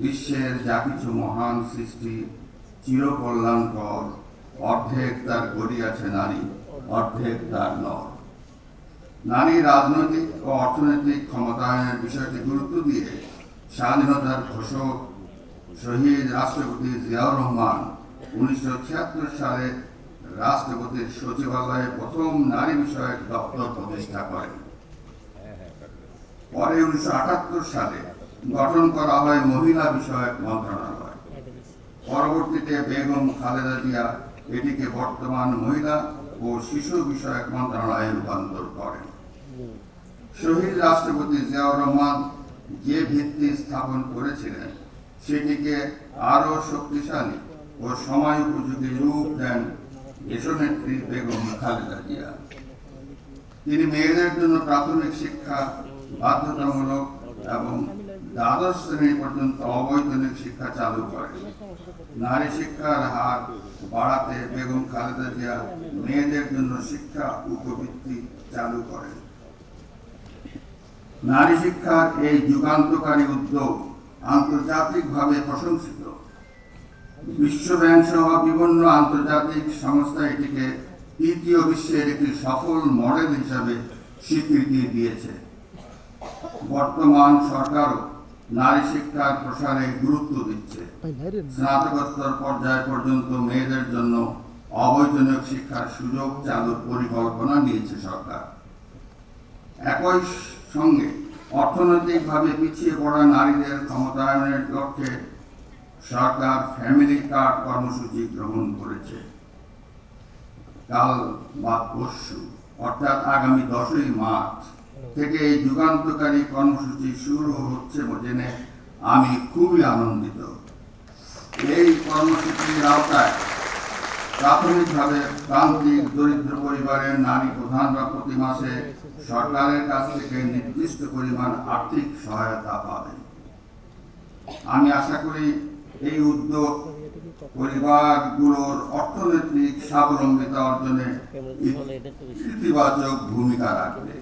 বিশ্বের যা কিছু মহান সৃষ্টি চিরকল্যাণকর, অর্ধেক তার গড়িয়াছে নারী, অর্ধেক তার নর। নারী রাজনৈতিক ও অর্থনৈতিক ক্ষমতায়নের বিষয়টি গুরুত্ব দিয়ে স্বাধীনতার ঘোষক শহীদ রাষ্ট্রপতি জিয়াউর রহমান 1976 সালে রাষ্ট্রপতির সচিবালয়ে প্রথম নারী বিষয়ক দপ্তর প্রতিষ্ঠা করেন। পরে 1978 সালে গঠন করা হয় মহিলা বিষয়ক মন্ত্রণালয়। পরবর্তীতে বেগম খালেদা জিয়া এটিকে বর্তমান মহিলা ও শিশু বিষয়ক মন্ত্রণালয়ে রূপান্তর করেন। শহীদ রাষ্ট্রপতি জিয়াউর রহমান যে ভিত্তি স্থাপন করেছিলেন সেটিকে আরো শক্তিশালী ও সময় উপযোগী রূপ দেন দেশনেত্রী বেগম খালেদা জিয়া। তিনি মেয়েদের জন্য প্রাথমিক শিক্ষা বাধ্যতামূলক এবং দ্বাদশ শ্রেণী পর্যন্ত অবৈতনিক শিক্ষা চালু করেন। নারী শিক্ষার হার বাড়াতে বেগম খালেদা জিয়া মেয়েদের জন্য শিক্ষা উপবৃত্তি চালু করেন। নারী শিক্ষার এই যুগান্তকারী উদ্যোগ আন্তর্জাতিকভাবে প্রশংসিত। বিশ্ব ব্যাংক সহ বিভিন্ন আন্তর্জাতিক সংস্থা এটিকে তৃতীয় বিশ্বের একটি সফল মডেল হিসাবে স্বীকৃতি দিয়েছে। বর্তমান সরকারও নারী শিক্ষার প্রসারে গুরুত্ব দিচ্ছে। স্নাতকোত্তর পর্যায় পর্যন্ত মেয়েদের জন্য অবৈতনিক শিক্ষার সুযোগ চালুর পরিকল্পনা নিয়েছে সরকার। একই সঙ্গে অর্থনৈতিকভাবে পিছিয়ে পড়া নারীদের ক্ষমতায়নের লক্ষ্যে সরকার ফ্যামিলি কার্ড কর্মসূচি গ্রহণ করেছে। কাল বা পরশু অর্থাৎ আগামী 10ই মার্চ থেকে এই যুগান্তকারী কর্মসূচি শুরু হচ্ছে জেনে আমি খুবই আনন্দিত। এই কর্মসূচির আওতায় প্রাথমিকভাবে প্রান্তিক দরিদ্র পরিবারের নারী প্রধানরা প্রতি মাসে সরকারের কাছ থেকে নির্দিষ্ট পরিমাণ আর্থিক সহায়তা পাবেন। আমি আশা করি এই উদ্যোগ পরিবারগুলোর অর্থনৈতিক স্বাবলম্বিতা অর্জনে ইতিবাচক ভূমিকা রাখবে।